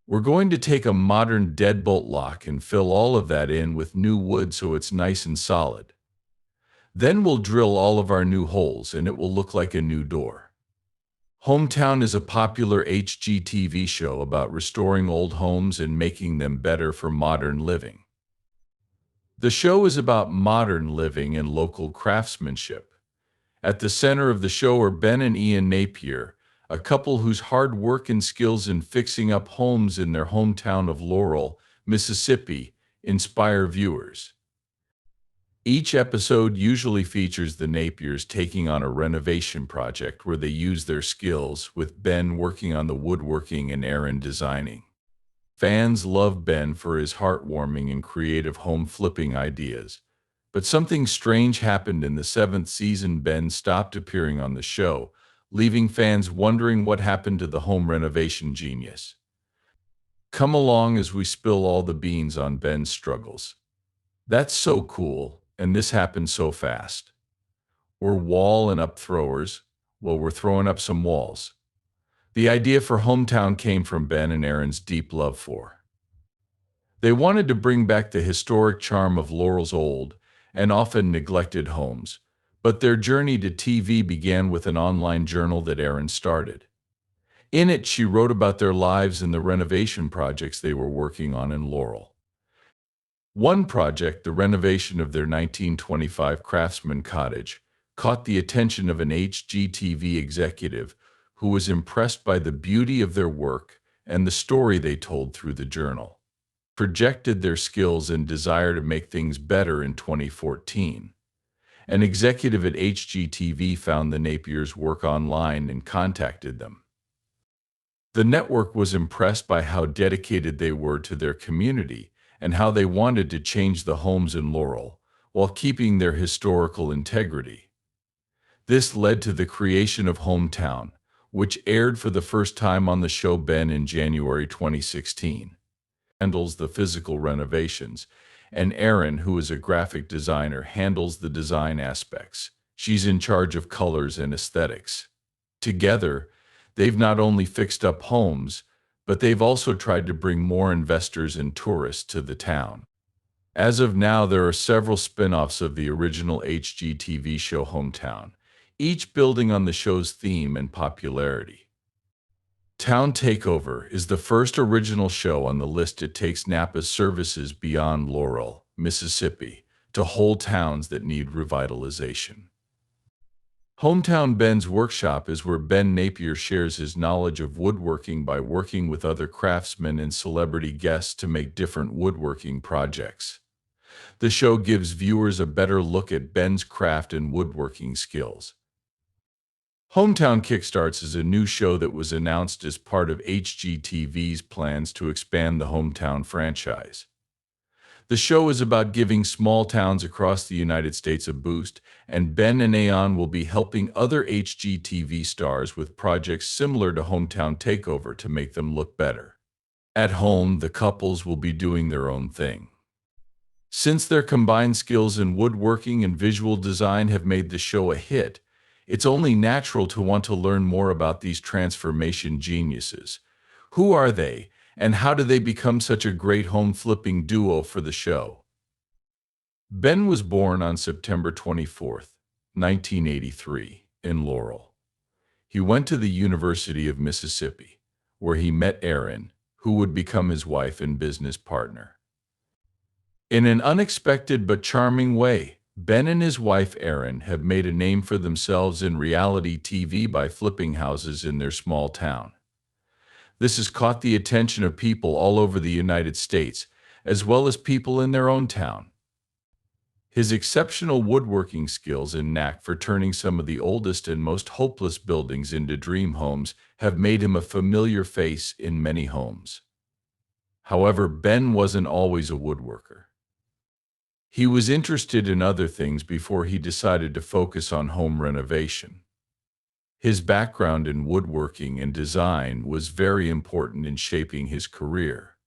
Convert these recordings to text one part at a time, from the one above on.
We're going to take a modern deadbolt lock and fill all of that in with new wood so it's nice and solid. Then we'll drill all of our new holes and it will look like a new door. Hometown is a popular HGTV show about restoring old homes and making them better for modern living. The show is about modern living and local craftsmanship. At the center of the show are Ben and Ian Napier, a couple whose hard work and skills in fixing up homes in their hometown of Laurel, Mississippi, inspire viewers. Each episode usually features the Napiers taking on a renovation project where they use their skills, with Ben working on the woodworking and Erin designing. Fans love Ben for his heartwarming and creative home flipping ideas. But something strange happened in the seventh season. Ben stopped appearing on the show, leaving fans wondering what happened to the home renovation genius. Come along as we spill all the beans on Ben's struggles. That's so cool, and this happened so fast. We're wall and up throwers. Well, we're throwing up some walls. The idea for Hometown came from Ben and Erin's deep love for. They wanted to bring back the historic charm of Laurel's old and often neglected homes, but their journey to TV began with an online journal that Erin started. In it, she wrote about their lives and the renovation projects they were working on in Laurel. One project, the renovation of their 1925 Craftsman cottage, caught the attention of an HGTV executive who was impressed by the beauty of their work and the story they told through the journal. Projected their skills and desire to make things better in 2014. An executive at HGTV found the Napiers' work online and contacted them. The network was impressed by how dedicated they were to their community and how they wanted to change the homes in Laurel while keeping their historical integrity. This led to the creation of Hometown, which aired for the first time on the show. Ben in January 2016. Handles the physical renovations, and Erin, who is a graphic designer, handles the design aspects. She's in charge of colors and aesthetics. Together, they've not only fixed up homes, but they've also tried to bring more investors and tourists to the town. As of now, there are several spin-offs of the original HGTV show Hometown, each building on the show's theme and popularity. Town Takeover is the first original show on the list. It takes Napa's services beyond Laurel, Mississippi, to whole towns that need revitalization. Hometown Ben's Workshop is where Ben Napier shares his knowledge of woodworking by working with other craftsmen and celebrity guests to make different woodworking projects. The show gives viewers a better look at Ben's craft and woodworking skills. Hometown Kickstarts is a new show that was announced as part of HGTV's plans to expand the Hometown franchise. The show is about giving small towns across the United States a boost, and Ben and Ian will be helping other HGTV stars with projects similar to Hometown Takeover to make them look better. At home, the couples will be doing their own thing. Since their combined skills in woodworking and visual design have made the show a hit, it's only natural to want to learn more about these transformation geniuses. Who are they, and how do they become such a great home flipping duo for the show? Ben was born on September 24, 1983, in Laurel. He went to the University of Mississippi, where he met Erin, who would become his wife and business partner. In an unexpected but charming way, Ben and his wife Erin have made a name for themselves in reality TV by flipping houses in their small town. This has caught the attention of people all over the United States, as well as people in their own town. His exceptional woodworking skills and knack for turning some of the oldest and most hopeless buildings into dream homes have made him a familiar face in many homes. However, Ben wasn't always a woodworker. He was interested in other things before he decided to focus on home renovation. His background in woodworking and design was very important in shaping his career.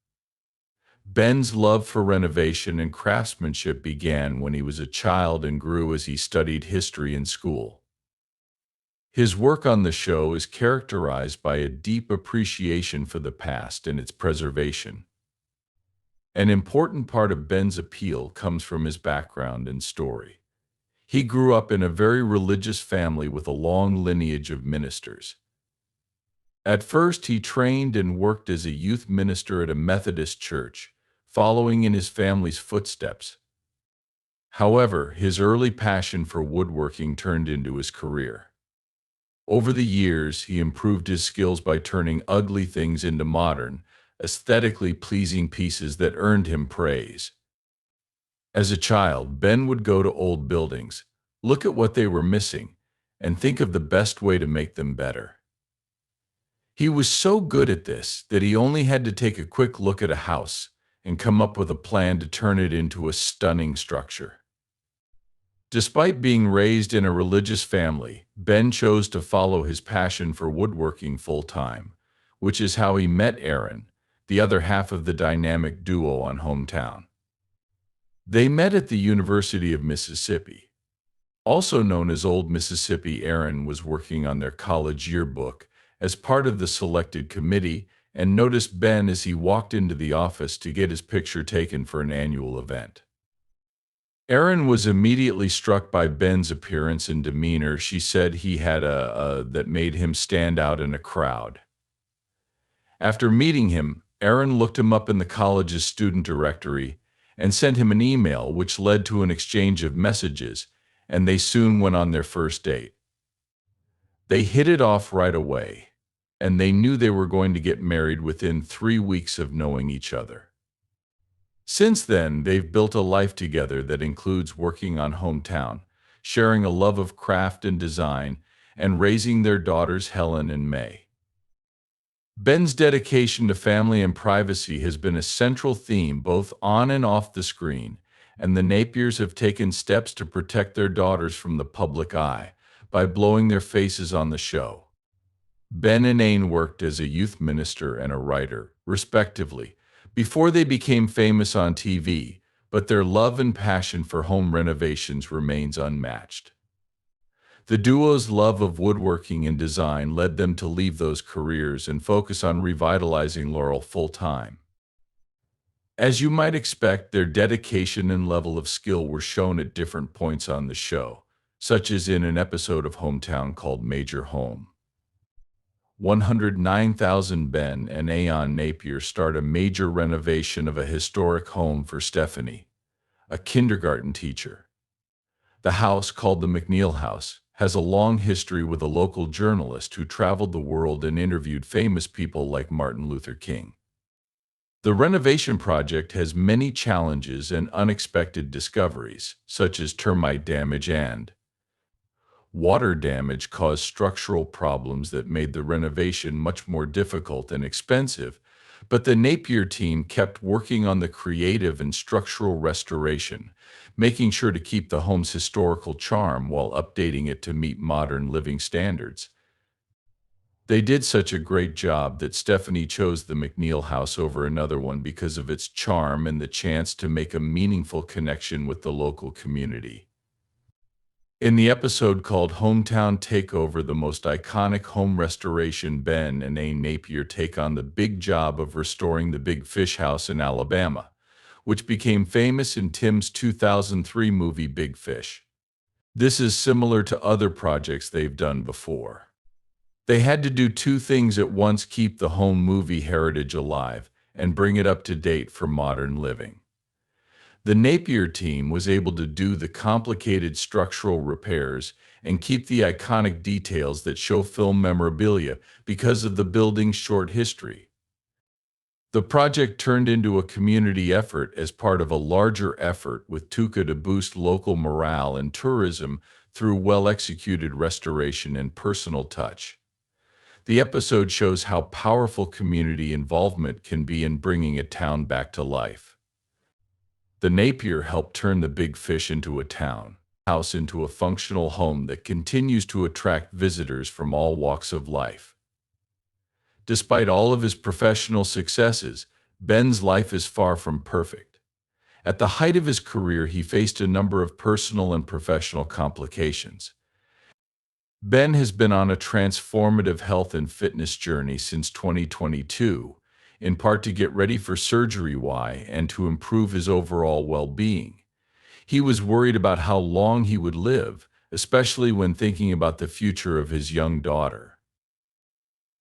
Ben's love for renovation and craftsmanship began when he was a child and grew as he studied history in school. His work on the show is characterized by a deep appreciation for the past and its preservation. An important part of Ben's appeal comes from his background and story. He grew up in a very religious family with a long lineage of ministers. At first, he trained and worked as a youth minister at a Methodist church, following in his family's footsteps. However, his early passion for woodworking turned into his career. Over the years, he improved his skills by turning ugly things into modern, aesthetically pleasing pieces that earned him praise. As a child, Ben would go to old buildings, look at what they were missing, and think of the best way to make them better. He was so good at this that he only had to take a quick look at a house and come up with a plan to turn it into a stunning structure. Despite being raised in a religious family, Ben chose to follow his passion for woodworking full-time, which is how he met Erin, the other half of the dynamic duo on Hometown. They met at the University of Mississippi. Also known as Old Mississippi, Erin was working on their college yearbook as part of the selected committee and noticed Ben as he walked into the office to get his picture taken for an annual event. Erin was immediately struck by Ben's appearance and demeanor. She said he had a that made him stand out in a crowd. After meeting him, Erin looked him up in the college's student directory and sent him an email, which led to an exchange of messages, and they soon went on their first date. They hit it off right away, and they knew they were going to get married within 3 weeks of knowing each other. Since then, they've built a life together that includes working on Hometown, sharing a love of craft and design, and raising their daughters Helen and May. Ben's dedication to family and privacy has been a central theme both on and off the screen, and the Napiers have taken steps to protect their daughters from the public eye by blowing their faces on the show. Ben and Ian worked as a youth minister and a writer, respectively, before they became famous on TV, but their love and passion for home renovations remains unmatched. The duo's love of woodworking and design led them to leave those careers and focus on revitalizing Laurel full-time. As you might expect, their dedication and level of skill were shown at different points on the show, such as in an episode of Hometown called Major Home. 109,000 Ben and Ian Napier start a major renovation of a historic home for Stephanie, a kindergarten teacher. The house, called the McNeil House, has a long history with a local journalist who traveled the world and interviewed famous people like Martin Luther King. The renovation project has many challenges and unexpected discoveries, such as termite damage and water damage caused structural problems that made the renovation much more difficult and expensive, but the Napier team kept working on the creative and structural restoration, making sure to keep the home's historical charm while updating it to meet modern living standards. They did such a great job that Stephanie chose the McNeil House over another one because of its charm and the chance to make a meaningful connection with the local community. In the episode called Hometown Takeover, the most iconic home restoration, Ben and Ian Napier take on the big job of restoring the Big Fish House in Alabama, which became famous in Tim's 2003 movie Big Fish. This is similar to other projects they've done before. They had to do two things at once: keep the home movie heritage alive and bring it up to date for modern living. The Napier team was able to do the complicated structural repairs and keep the iconic details that show film memorabilia because of the building's short history. The project turned into a community effort as part of a larger effort with Tuca to boost local morale and tourism through well-executed restoration and personal touch. The episode shows how powerful community involvement can be in bringing a town back to life. The Napier helped turn the Big Fish into a town house into a functional home that continues to attract visitors from all walks of life. Despite all of his professional successes, Ben's life is far from perfect. At the height of his career, he faced a number of personal and professional complications. Ben has been on a transformative health and fitness journey since 2022, in part to get ready for surgery and to improve his overall well-being. He was worried about how long he would live, especially when thinking about the future of his young daughter.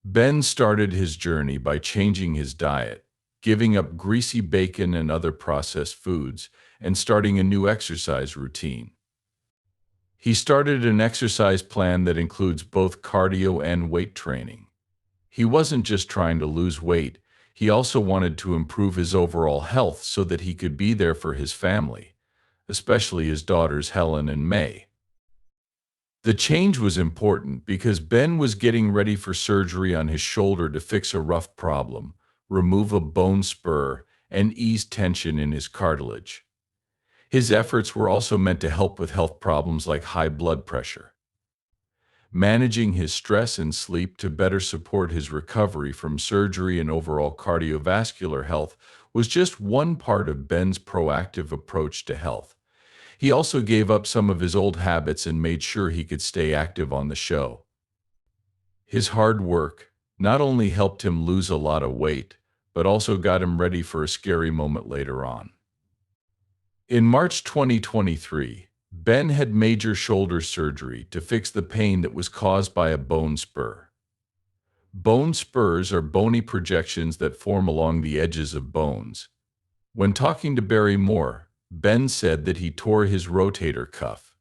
Ben started his journey by changing his diet, giving up greasy bacon and other processed foods, and starting a new exercise routine. He started an exercise plan that includes both cardio and weight training. He wasn't just trying to lose weight, he also wanted to improve his overall health so that he could be there for his family, especially his daughters Helen and May. The change was important because Ben was getting ready for surgery on his shoulder to fix a rough problem, remove a bone spur, and ease tension in his cartilage. His efforts were also meant to help with health problems like high blood pressure. Managing his stress and sleep to better support his recovery from surgery and overall cardiovascular health was just one part of Ben's proactive approach to health. He also gave up some of his old habits and made sure he could stay active on the show. His hard work not only helped him lose a lot of weight, but also got him ready for a scary moment later on. In March 2023, Ben had major shoulder surgery to fix the pain that was caused by a bone spur. Bone spurs are bony projections that form along the edges of bones. When talking to Barry Moore, Ben said that he tore his rotator cuff.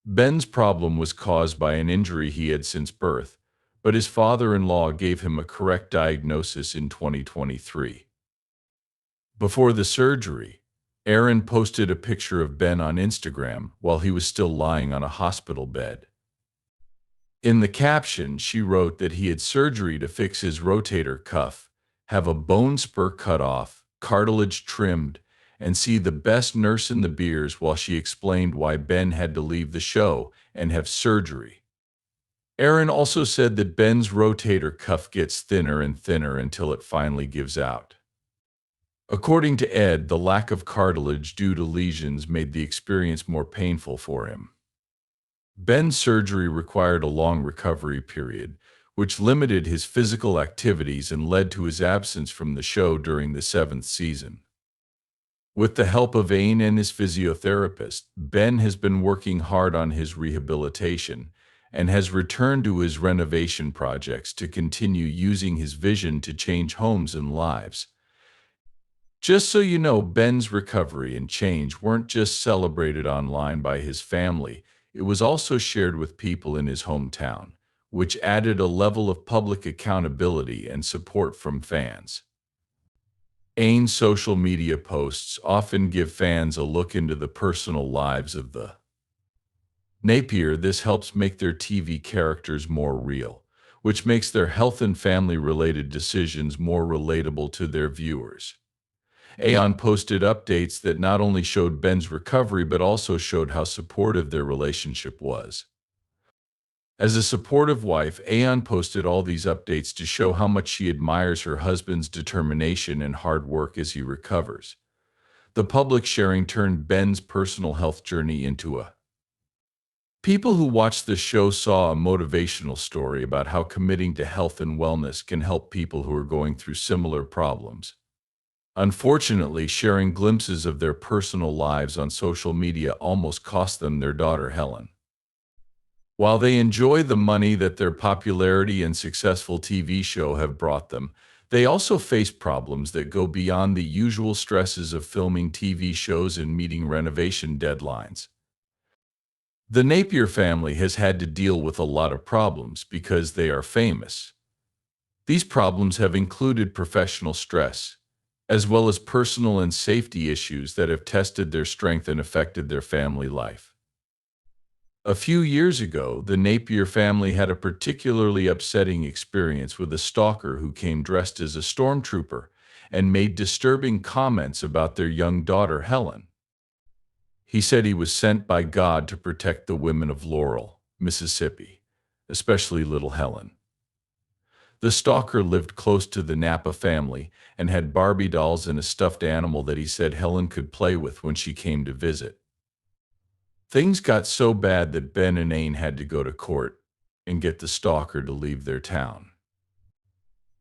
Ben's problem was caused by an injury he had since birth, but his father-in-law gave him a correct diagnosis in 2023. Before the surgery, Erin posted a picture of Ben on Instagram while he was still lying on a hospital bed. In the caption, she wrote that he had surgery to fix his rotator cuff, have a bone spur cut off, cartilage trimmed, and see the best nurse in the beers while she explained why Ben had to leave the show and have surgery. Erin also said that Ben's rotator cuff gets thinner and thinner until it finally gives out. According to Ed, the lack of cartilage due to lesions made the experience more painful for him. Ben's surgery required a long recovery period, which limited his physical activities and led to his absence from the show during the 7th season. With the help of Erin and his physiotherapist, Ben has been working hard on his rehabilitation and has returned to his renovation projects to continue using his vision to change homes and lives. Just so you know, Ben's recovery and change weren't just celebrated online by his family, it was also shared with people in his hometown, which added a level of public accountability and support from fans. Erin's social media posts often give fans a look into the personal lives of the Napier. This helps make their TV characters more real, which makes their health and family-related decisions more relatable to their viewers. Erin posted updates that not only showed Ben's recovery but also showed how supportive their relationship was. As a supportive wife, Erin posted all these updates to show how much she admires her husband's determination and hard work as he recovers. The public sharing turned Ben's personal health journey into a People who watched the show saw a motivational story about how committing to health and wellness can help people who are going through similar problems. Unfortunately, sharing glimpses of their personal lives on social media almost cost them their daughter Helen. While they enjoy the money that their popularity and successful TV show have brought them, they also face problems that go beyond the usual stresses of filming TV shows and meeting renovation deadlines. The Napier family has had to deal with a lot of problems because they are famous. These problems have included professional stress, as well as personal and safety issues that have tested their strength and affected their family life. A few years ago, the Napier family had a particularly upsetting experience with a stalker who came dressed as a stormtrooper and made disturbing comments about their young daughter Helen. He said he was sent by God to protect the women of Laurel, Mississippi, especially little Helen. The stalker lived close to the Napa family and had Barbie dolls and a stuffed animal that he said Helen could play with when she came to visit. Things got so bad that Ben and Ian had to go to court and get the stalker to leave their town.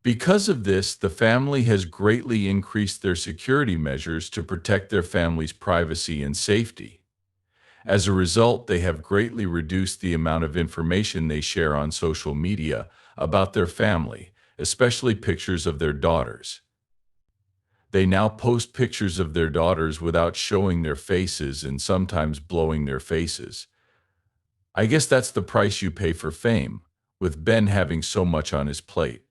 Because of this, the family has greatly increased their security measures to protect their family's privacy and safety. As a result, they have greatly reduced the amount of information they share on social media about their family, especially pictures of their daughters. They now post pictures of their daughters without showing their faces and sometimes blowing their faces. I guess that's the price you pay for fame, with Ben having so much on his plate.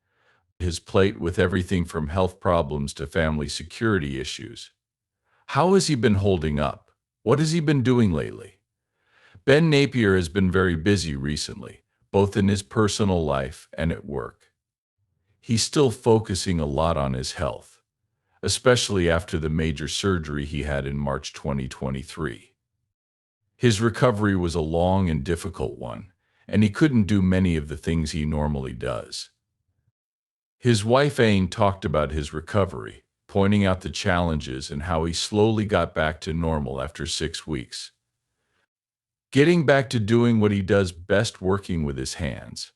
His plate with everything from health problems to family security issues. How has he been holding up? What has he been doing lately? Ben Napier has been very busy recently, both in his personal life and at work. He's still focusing a lot on his health, especially after the major surgery he had in March 2023. His recovery was a long and difficult one, and he couldn't do many of the things he normally does. His wife Erin talked about his recovery, pointing out the challenges and how he slowly got back to normal after 6 weeks. Getting back to doing what he does best, working with his hands.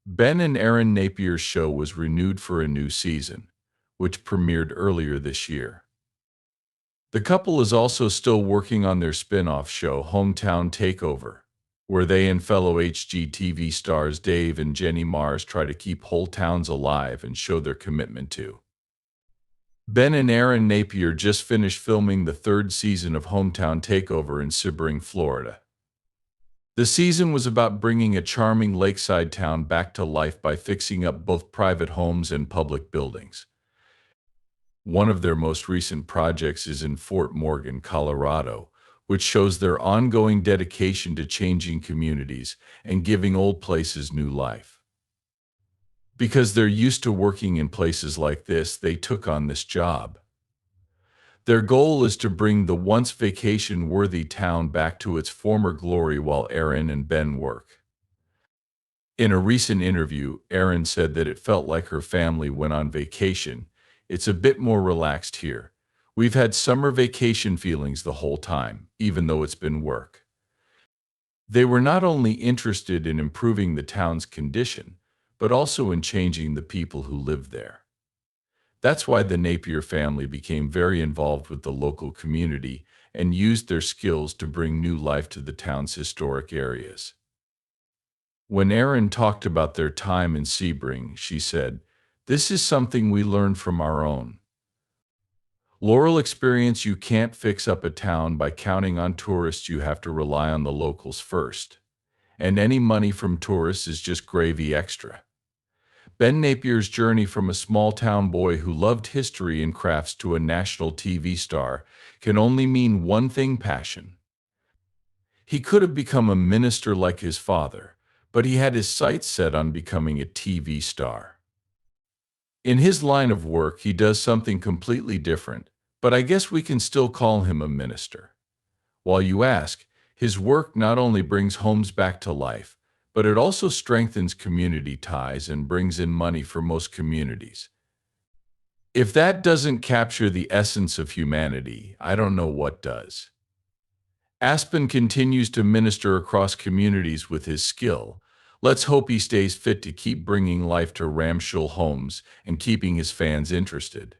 Ben and Erin Napier's show was renewed for a new season, which premiered earlier this year. The couple is also still working on their spin-off show, Hometown Takeover, where they and fellow HGTV stars Dave and Jenny Mars try to keep whole towns alive and show their commitment to. Ben and Erin Napier just finished filming the third season of Hometown Takeover in Sebring, Florida. The season was about bringing a charming lakeside town back to life by fixing up both private homes and public buildings. One of their most recent projects is in Fort Morgan, Colorado, which shows their ongoing dedication to changing communities and giving old places new life. Because they're used to working in places like this, they took on this job. Their goal is to bring the once vacation-worthy town back to its former glory while Erin and Ben work. In a recent interview, Erin said that it felt like her family went on vacation. It's a bit more relaxed here. We've had summer vacation feelings the whole time, even though it's been work. They were not only interested in improving the town's condition, but also in changing the people who lived there. That's why the Napier family became very involved with the local community and used their skills to bring new life to the town's historic areas. When Erin talked about their time in Sebring, she said, "This is something we learned from our own Laurel experience. You can't fix up a town by counting on tourists. You have to rely on the locals first. And any money from tourists is just gravy extra." Ben Napier's journey from a small-town boy who loved history and crafts to a national TV star can only mean one thing: passion. He could have become a minister like his father, but he had his sights set on becoming a TV star. In his line of work, he does something completely different, but I guess we can still call him a minister. While you ask, his work not only brings homes back to life, but it also strengthens community ties and brings in money for most communities. If that doesn't capture the essence of humanity, I don't know what does. Aspen continues to minister across communities with his skill. Let's hope he stays fit to keep bringing life to ramshackle homes and keeping his fans interested.